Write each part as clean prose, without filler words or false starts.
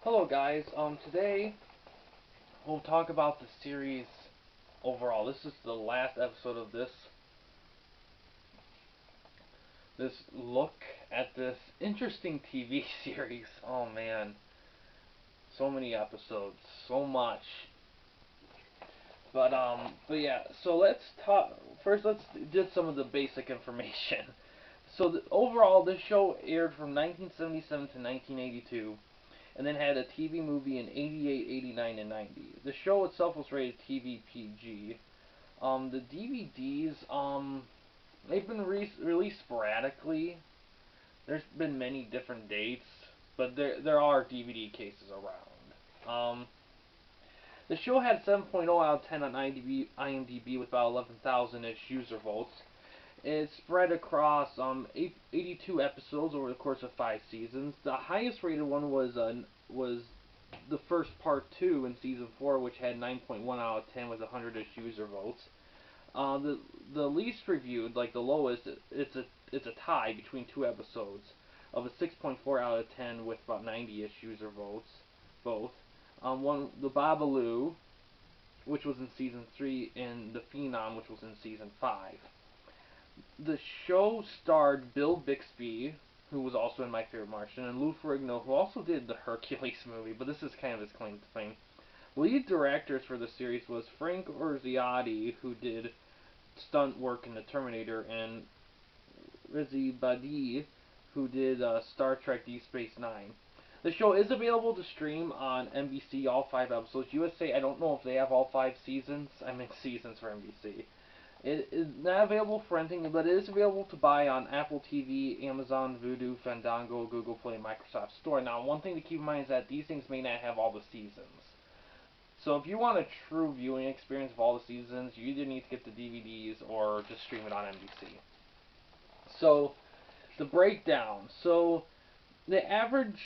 Hello guys, today we'll talk about the series overall. This is the last episode of this look at this interesting TV series. Oh man, so many episodes, so much. But yeah, so let's talk first. Let's get some of the basic information. So overall, this show aired from 1977 to 1982, and then had a TV movie in 88, 89, and 90. The show itself was rated TV PG. The DVDs, they've been released sporadically. There's been many different dates, but there are DVD cases around. The show had 7.0 out of 10 on IMDb with about 11,000-ish user votes. It's spread across 82 episodes over the course of 5 seasons. The highest rated one was the first part 2 in season 4, which had 9.1 out of 10 with 100-ish user votes. The least reviewed, like the lowest, it's a tie between two episodes of a 6.4 out of 10 with about 90-ish user votes, both. One the Babalu, which was in season 3, and the Phenom, which was in season 5. The show starred Bill Bixby, who was also in My Favorite Martian, and Lou Ferrigno, who also did the Hercules movie, but this is kind of his claim to fame. Lead directors for the series was Frank Orziotti, who did stunt work in The Terminator, and Rizzi Badi, who did Star Trek Deep Space Nine. The show is available to stream on NBC, all 5 episodes. USA, I don't know if they have all 5 seasons. I mean seasons for NBC. It is not available for renting, but it is available to buy on Apple TV, Amazon, Vudu, Fandango, Google Play, Microsoft Store. Now, one thing to keep in mind is that these things may not have all the seasons. So if you want a true viewing experience of all the seasons, you either need to get the DVDs or just stream it on NBC. So, the breakdown. The average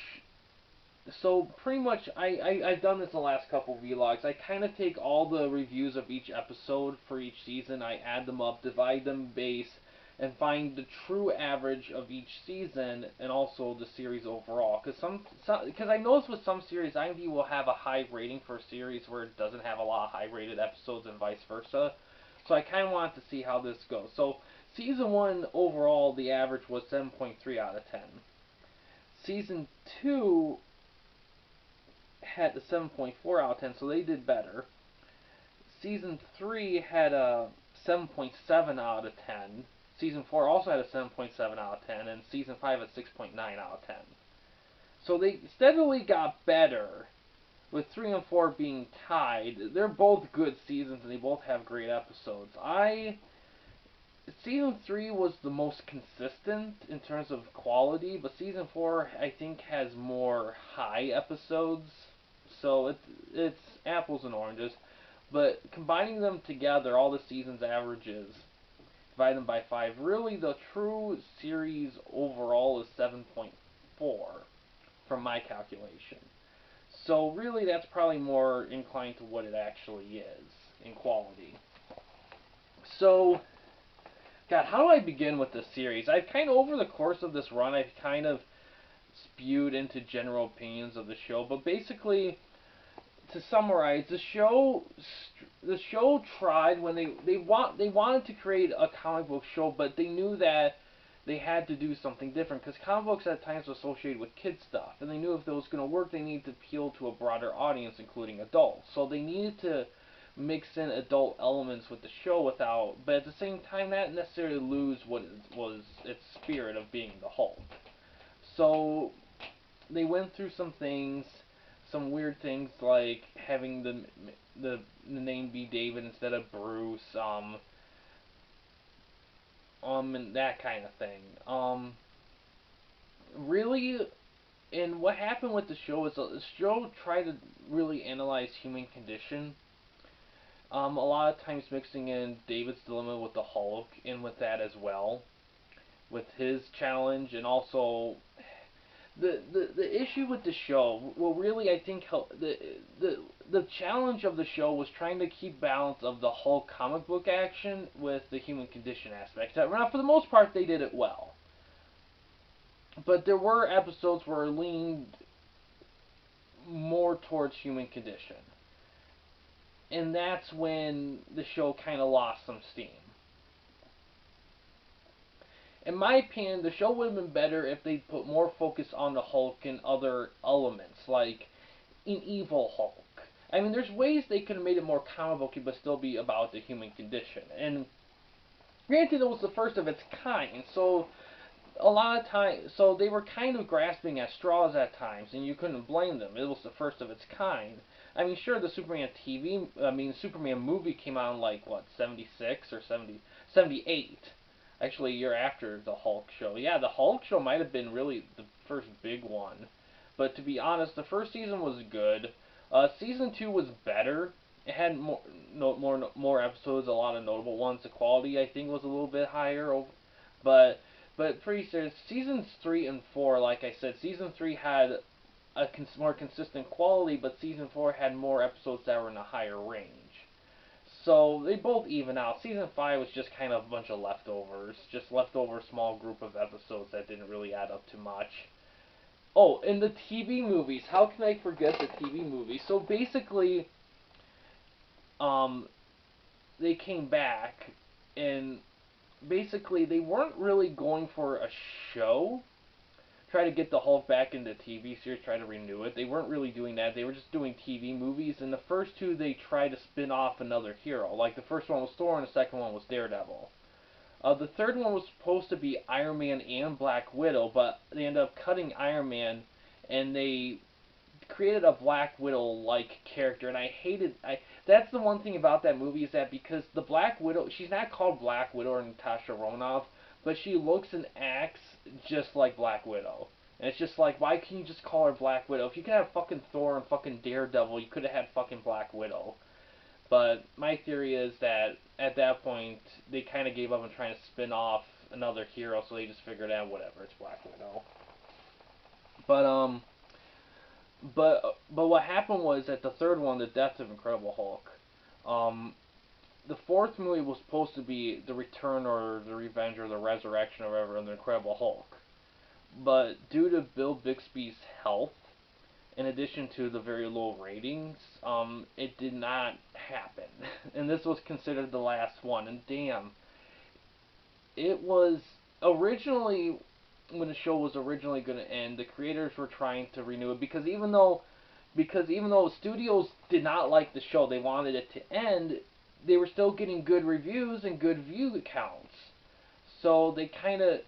so pretty much I've done this in the last couple vlogs. I kind of take all the reviews of each episode for each season, I add them up, divide them base, and find the true average of each season and also the series overall. Because I noticed with some series, IMDb will have a high rating for a series where it doesn't have a lot of high rated episodes and vice versa. So I kind of wanted to see how this goes. So season 1 overall, the average was 7.3 out of 10. Season 2 had a 7.4 out of 10, so they did better. Season 3 had a 7.7 out of 10. Season 4 also had a 7.7 out of 10, and Season 5 a 6.9 out of 10. So they steadily got better, with 3 and 4 being tied. They're both good seasons, and they both have great episodes. Season 3 was the most consistent in terms of quality, but Season 4 I think has more high episodes. So it's apples and oranges, but combining them together, all the seasons averages, divide them by 5. Really, the true series overall is 7.4 from my calculation. So really, that's probably more inclined to what it actually is in quality. So, God, how do I begin with this series? I've kind of, over the course of this run, I've kind of spewed into general opinions of the show, but basically, to summarize, the show tried when they wanted to create a comic book show, but they knew that they had to do something different because comic books at times were associated with kid stuff, and they knew if that was going to work, they needed to appeal to a broader audience, including adults. So they needed to mix in adult elements with the show without, but at the same time, not necessarily lose what was its spirit of being the Hulk. So they went through some weird things like having the name be David instead of Bruce, and that kind of thing. Really, and what happened with the show is the show tried to really analyze human condition. A lot of times mixing in David's dilemma with the Hulk and with that as well, with his challenge, and also the issue with the show, well, really, I think the challenge of the show was trying to keep balance of the Hulk comic book action with the human condition aspect. Now, for the most part, they did it well, but there were episodes where it leaned more towards human condition. And that's when the show kind of lost some steam. In my opinion, the show would have been better if they put more focus on the Hulk and other elements, like an evil Hulk. I mean, there's ways they could have made it more comic booky, but still be about the human condition. And granted, it was the first of its kind, so a lot of times, so they were kind of grasping at straws at times, and you couldn't blame them. It was the first of its kind. I mean, sure, the Superman movie came out in like what, 76 or 78. Actually, a year after the Hulk show. Yeah, the Hulk show might have been really the first big one. But to be honest, the first season was good. Season 2 was better. It had more episodes, a lot of notable ones. The quality, I think, was a little bit higher. But pretty serious. Seasons 3 and 4, like I said, season 3 had a more consistent quality, but season 4 had more episodes that were in a higher range. So they both even out. Season 5 was just kind of a bunch of leftovers. Just leftover small group of episodes that didn't really add up to much. Oh, and the TV movies. How can I forget the TV movies? So basically, um, they came back, and basically they weren't really going for a show. Try to get the Hulk back into TV series, try to renew it. They weren't really doing that. They were just doing TV movies. And the first two, they tried to spin off another hero. Like the first one was Thor, and the second one was Daredevil. The third one was supposed to be Iron Man and Black Widow, but they ended up cutting Iron Man, and they created a Black Widow-like character, and I hated. That's the one thing about that movie, is that because the Black Widow, she's not called Black Widow or Natasha Romanoff, but she looks and acts just like Black Widow. And it's just like, why can't you just call her Black Widow? If you could have fucking Thor and fucking Daredevil, you could have had fucking Black Widow. But my theory is that at that point, they kind of gave up on trying to spin off another hero, so they just figured out, whatever, it's Black Widow. But what happened was that the third one, The Death of Incredible Hulk, the fourth movie was supposed to be the return or the revenge or the resurrection or whatever of the Incredible Hulk. But due to Bill Bixby's health, in addition to the very low ratings, it did not happen. And this was considered the last one. And damn, it was originally, when the show was originally going to end, the creators were trying to renew it, because even though studios did not like the show, they wanted it to end, they were still getting good reviews and good view counts. So they kind of,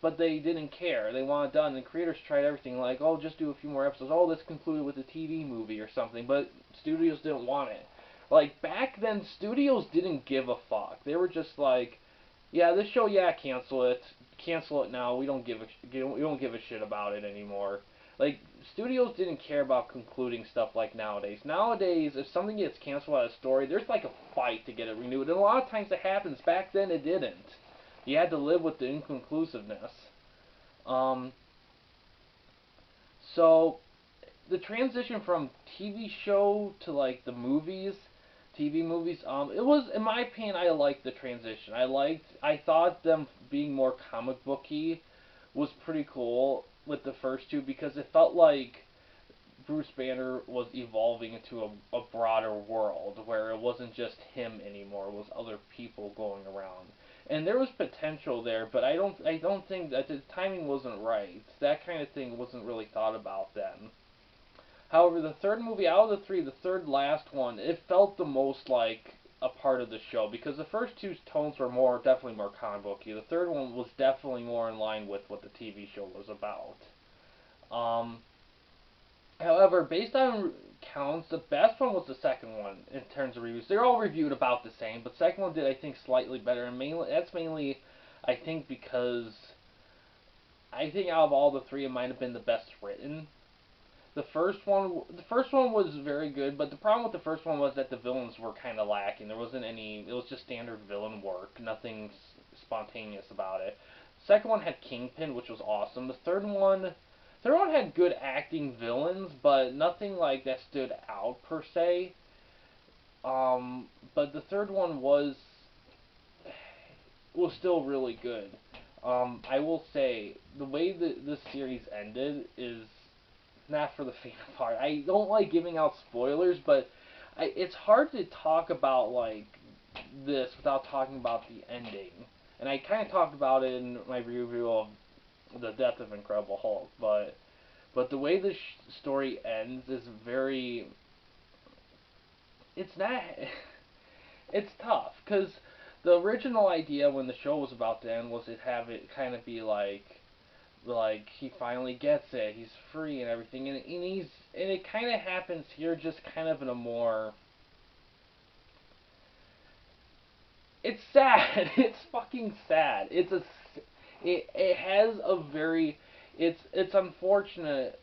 but they didn't care. They wanted it done, and creators tried everything, like, oh, just do a few more episodes. Oh, let's conclude with a TV movie or something. But studios didn't want it. Like, back then, studios didn't give a fuck. They were just like, yeah, this show, yeah, cancel it. Cancel it now. We don't give a shit about it anymore. Like, studios didn't care about concluding stuff like nowadays. Nowadays, if something gets canceled out of a story, there's like a fight to get it renewed. And a lot of times it happens. Back then, it didn't. You had to live with the inconclusiveness. So the transition from TV show to like the movies, TV movies, it was, in my opinion, I liked the transition. I thought them being more comic booky was pretty cool with the first two, because it felt like Bruce Banner was evolving into a broader world where it wasn't just him anymore, it was other people going around. And there was potential there, but I don't think that the timing wasn't right. That kind of thing wasn't really thought about then. However, the third movie out of the three, the third last one, it felt the most like a part of the show, because the first two tones were definitely more comic booky. The third one was definitely more in line with what the TV show was about. However, based on counts, the best one was the second one in terms of reviews. They're all reviewed about the same, but the second one did, I think, slightly better, and mainly, I think, because I think out of all the three, it might have been the best written. The first one was very good, but the problem with the first one was that the villains were kind of lacking. There wasn't any. It was just standard villain work. Nothing spontaneous about it. Second one had Kingpin, which was awesome. The third one had good acting villains, but nothing like that stood out per se. But the third one was still really good. I will say the way that this series ended is not for the faint of heart. I don't like giving out spoilers, but it's hard to talk about like this without talking about the ending. And I kind of talked about it in my review of the death of Incredible Hulk, but the way this story ends is very. It's not. It's tough because the original idea when the show was about to end was to have it kind of be like he finally gets it, he's free and everything, and it kind of happens here, just kind of in a more. It's sad. It's fucking sad. It has a very. It's unfortunate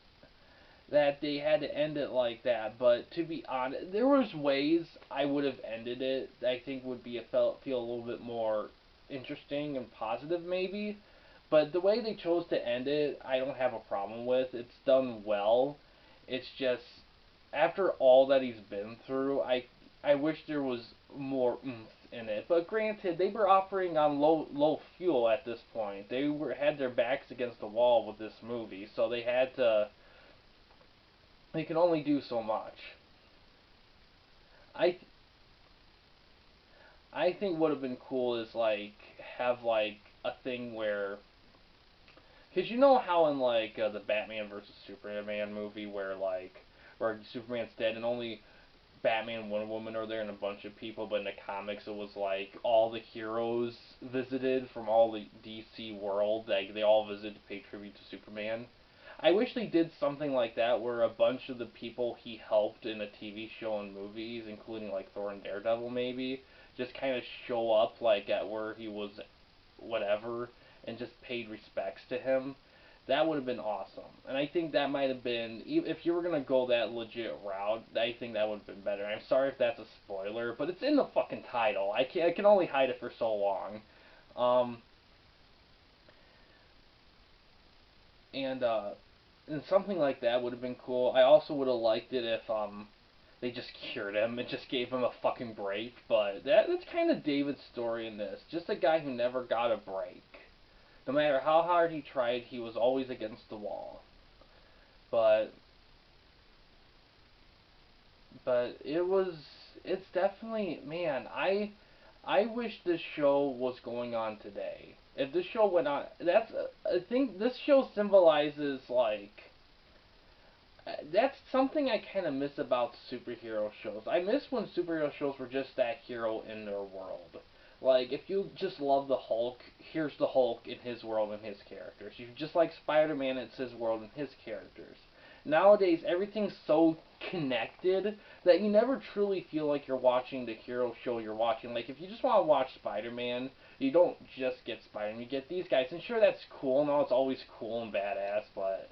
that they had to end it like that. But to be honest, there was ways I would have ended it that I think would feel a little bit more interesting and positive maybe. But the way they chose to end it, I don't have a problem with. It's done well. It's just after all that he's been through, I wish there was more oomph in it. But granted, they were operating on low fuel at this point. They had their backs against the wall with this movie, so they had to. They can only do so much. I I think what would have been cool is like have like a thing where, because you know how in like the Batman versus Superman movie where Superman's dead and only Batman and Wonder Woman are there and a bunch of people, but in the comics it was like all the heroes visited from all the DC world, like they all visited to pay tribute to Superman. I wish they did something like that where a bunch of the people he helped in a TV show and movies, including like Thor and Daredevil maybe, just kind of show up like at where he was whatever and just paid respects to him. That would have been awesome. And I think that might have been, if you were going to go that legit route, I think that would have been better. I'm sorry if that's a spoiler, but it's in the fucking title. I can only hide it for so long. Um, and, uh, and something like that would have been cool. I also would have liked it if, they just cured him and just gave him a fucking break, but that's kind of David's story in this. Just a guy who never got a break. No matter how hard he tried, he was always against the wall. But it's definitely, man, I wish this show was going on today. If this show went on, I think this show symbolizes like that's something I kind of miss about superhero shows. I miss when superhero shows were just that hero in their world. Like, if you just love the Hulk, here's the Hulk in his world and his characters. If you just like Spider-Man, it's his world and his characters. Nowadays, everything's so connected that you never truly feel like you're watching the hero show you're watching. Like, if you just want to watch Spider-Man, you don't just get Spider-Man, you get these guys. And sure, that's cool, and all it's always cool and badass, but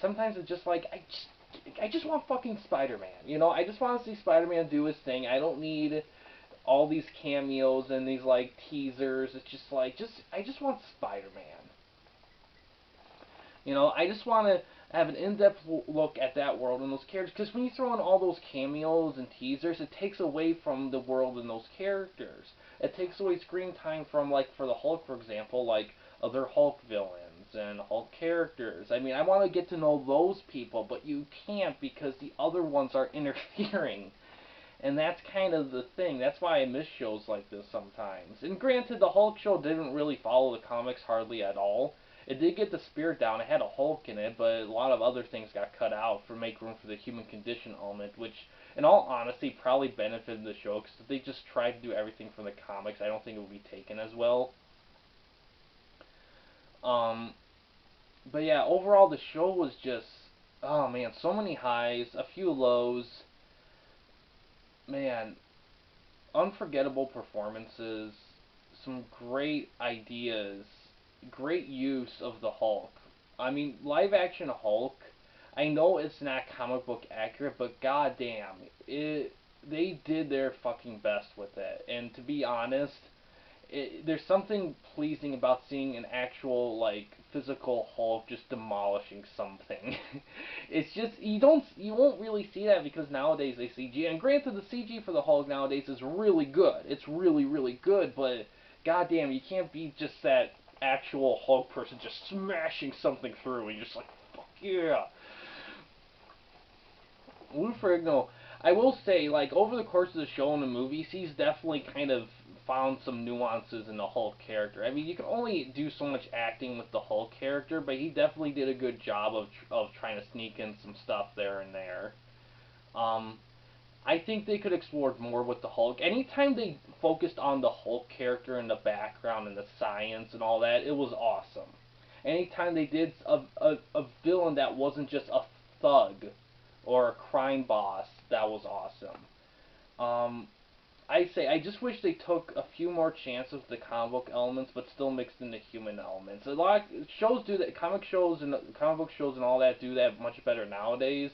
sometimes it's just like, I just want fucking Spider-Man. You know, I just want to see Spider-Man do his thing. I don't need all these cameos and these like teasers. It's just like I just want Spider-Man. You know, I just want to have an in-depth look at that world and those characters. Because when you throw in all those cameos and teasers, it takes away from the world and those characters. It takes away screen time from, like, for the Hulk, for example, like other Hulk villains and Hulk characters. I mean, I want to get to know those people, but you can't because the other ones are interfering. And that's kind of the thing. That's why I miss shows like this sometimes. And granted, the Hulk show didn't really follow the comics hardly at all. It did get the spirit down. It had a Hulk in it, but a lot of other things got cut out for make room for the human condition element, which, in all honesty, probably benefited the show because if they just tried to do everything from the comics, I don't think it would be taken as well. Um, but yeah, overall the show was just, oh man, so many highs, a few lows. Man, unforgettable performances, some great ideas, great use of the Hulk. I mean, live action Hulk. I know it's not comic book accurate, but goddamn, it they did their fucking best with it. And to be honest, there's something pleasing about seeing an actual like physical Hulk just demolishing something. It's just you won't really see that because nowadays they CG. And granted, the CG for the Hulk nowadays is really good. It's really good. But goddamn, you can't be just that actual Hulk person just smashing something through and you're just like fuck yeah. Lou Ferrigno, I will say, like, over the course of the show and the movies, he's definitely kind of found some nuances in the Hulk character. I mean, you can only do so much acting with the Hulk character, but he definitely did a good job of trying to sneak in some stuff there and there. Um, I think they could explore more with the Hulk. Anytime they focused on the Hulk character and the background and the science and all that, it was awesome. Anytime they did a villain that wasn't just a thug or a crime boss, that was awesome. Um, I say I just wish they took a few more chances with the comic book elements, but still mixed in the human elements. A lot of shows do that. Comic book shows and all that do that much better nowadays.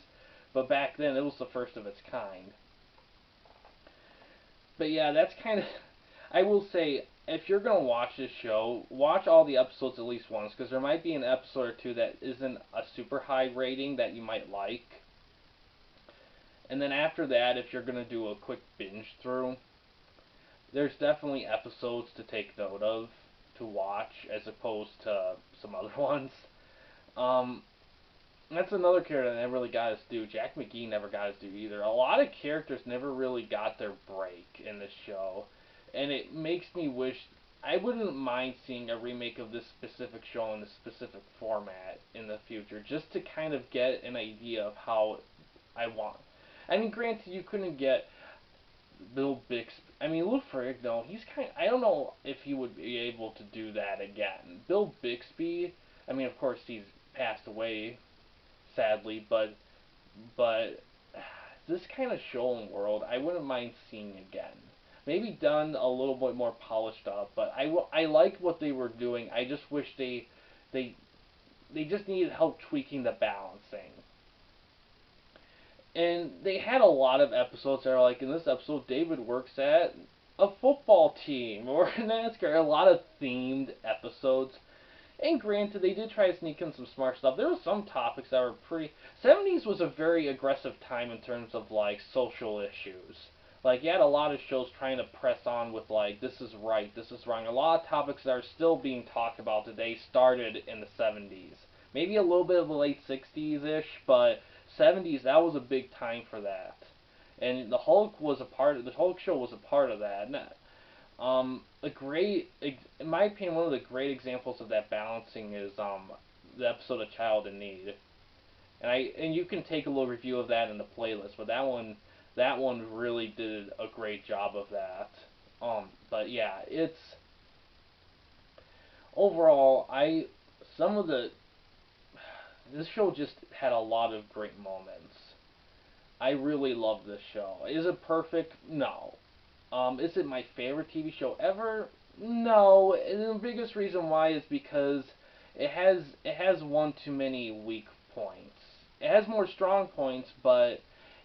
But back then, it was the first of its kind. But yeah, that's kind of. I will say, if you're gonna watch this show, watch all the episodes at least once, because there might be an episode or two that isn't a super high rating that you might like. And then after that, if you're gonna do a quick binge through, there's definitely episodes to take note of to watch as opposed to some other ones. Um, that's another character that never really got his due. Jack McGee never got his due either. A lot of characters never really got their break in this show, and it makes me wish. I wouldn't mind seeing a remake of this specific show in this specific format in the future, just to kind of get an idea of how I want. I mean, granted, you couldn't get Bill Bixby. I mean, Lou Ferrigno, he's kind. I don't know if he would be able to do that again. Bill Bixby. I mean, of course, he's passed away, sadly, but this kind of show and world, I wouldn't mind seeing again. Maybe done a little bit more polished up, but I like what they were doing. I just wish they they just needed help tweaking the balancing. And they had a lot of episodes that are like, in this episode, David works at a football team or NASCAR. A lot of themed episodes. And granted, they did try to sneak in some smart stuff. There were some topics that were pretty. 70s was a very aggressive time in terms of like social issues. Like you had a lot of shows trying to press on with like this is right, this is wrong. A lot of topics that are still being talked about today started in the 70s. Maybe a little bit of the late 60s ish, but 70s that was a big time for that. And the Hulk show was a part of that. In my opinion, one of the great examples of that balancing is the episode of Child in Need, and you can take a little review of that in the playlist. But that one really did a great job of that. But yeah, it's overall some of the this show just had a lot of great moments. I really love this show. Is it perfect? No. Is it my favorite TV show ever? No. And the biggest reason why is because it has one too many weak points. It has more strong points, but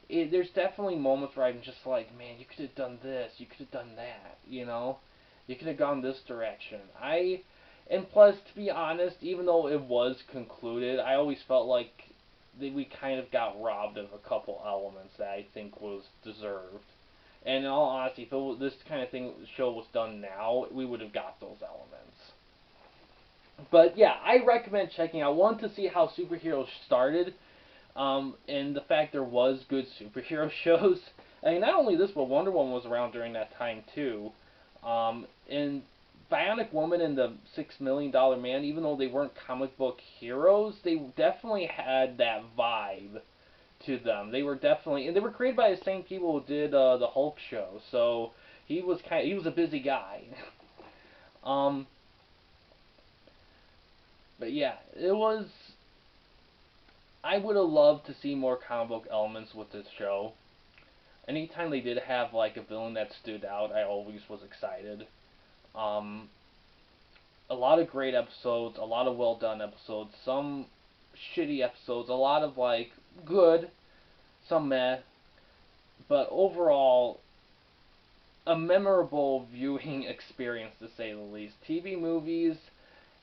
there's definitely moments where I'm just like, man, you could have done this, you could have done that, you could have gone this direction. And plus, to be honest, even though it was concluded, I always felt like we kind of got robbed of a couple elements that I think was deserved. And in all honesty, if this kind of show was done now, we would have got those elements. But yeah, I recommend checking out one to see how superheroes started, and the fact there was good superhero shows. I mean, not only this, but Wonder Woman was around during that time too. And Bionic Woman and the $6 Million Man, even though they weren't comic book heroes, they definitely had that vibe to them. They were definitely, and they were created by the same people who did the Hulk show. So he was a busy guy. um, but yeah, it was. I would have loved to see more comic book elements with this show. Anytime they did have like a villain that stood out, I always was excited. Um, a lot of great episodes, a lot of well done episodes, some shitty episodes, a lot of like good, some meh, but overall a memorable viewing experience to say the least. TV movies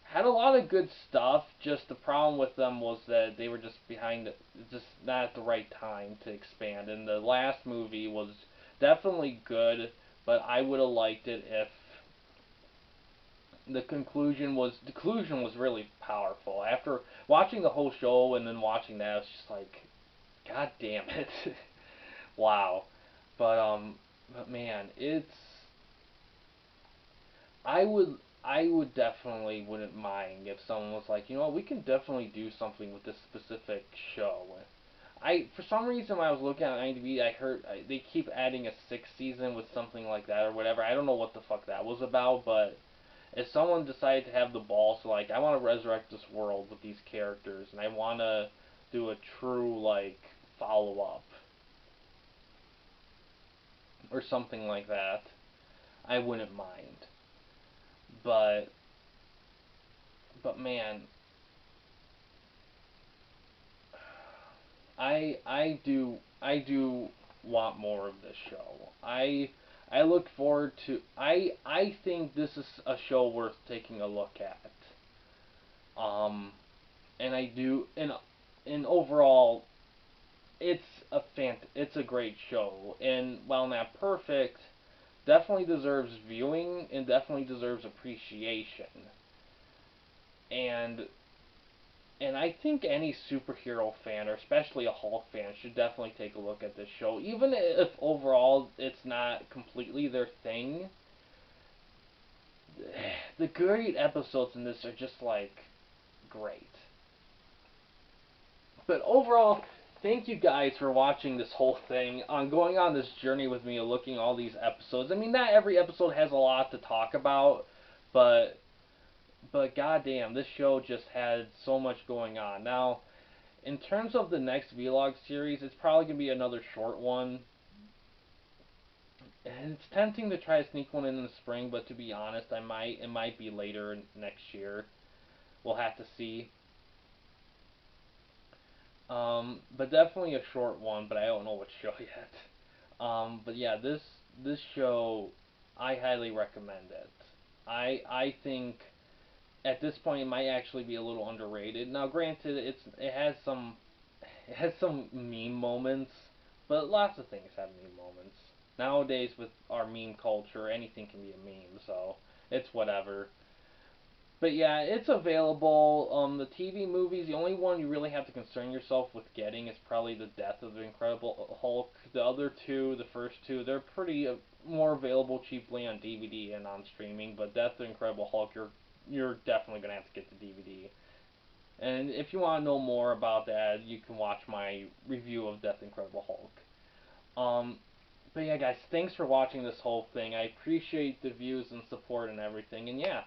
had a lot of good stuff, just the problem with them was that they were just not at the right time to expand. And the last movie was definitely good, but I would have liked it if the conclusion was really powerful. After watching the whole show and then watching that, it's just like God damn it. Wow. But man, it's I would I would definitely wouldn't mind if someone was like, you know what, we can definitely do something with this specific show. For some reason when I was looking at IMDb, I heard they keep adding a sixth season with something like that or whatever. I don't know what the fuck that was about, but if someone decided to have the balls, like, I want to resurrect this world with these characters, and I want to do a true, like, follow up or something like that, I wouldn't mind. But but man, I do want more of this show. I look forward to I think this is a show worth taking a look at. Um and I do and overall it's a great show, and while not perfect, definitely deserves viewing and definitely deserves appreciation. And I think any superhero fan, or especially a Hulk fan, should definitely take a look at this show. Even if overall it's not completely their thing, the great episodes in this are just like great. But overall, thank you guys for watching this whole thing, on going on this journey with me, looking at all these episodes. I mean, not every episode has a lot to talk about, but goddamn, this show just had so much going on. Now, in terms of the next vlog series, it's probably gonna be another short one. And it's tempting to try to sneak one in the spring, but to be honest, it might be later next year. We'll have to see. But definitely a short one, but I don't know what show yet. But yeah, this show, I highly recommend it. I think at this point it might actually be a little underrated. Now, granted, it has some meme moments, but lots of things have meme moments. Nowadays, with our meme culture, anything can be a meme, so it's whatever. But yeah, it's available. The TV movies, the only one you really have to concern yourself with getting is probably the Death of the Incredible Hulk. The other two, the first two, they're pretty more available cheaply on DVD and on streaming. But Death of the Incredible Hulk, you're definitely gonna have to get the DVD. And if you want to know more about that, you can watch my review of Death of the Incredible Hulk. But yeah, guys, thanks for watching this whole thing. I appreciate the views and support and everything. And yeah,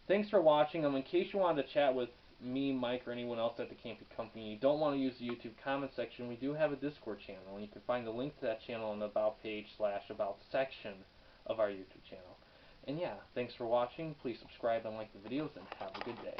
thanks for watching. In case you wanted to chat with me, Mike, or anyone else at the Campy Company, and you don't want to use the YouTube comment section, we do have a Discord channel, and you can find the link to that channel on the About page / About section of our YouTube channel. And yeah, thanks for watching. Please subscribe and like the videos, and have a good day.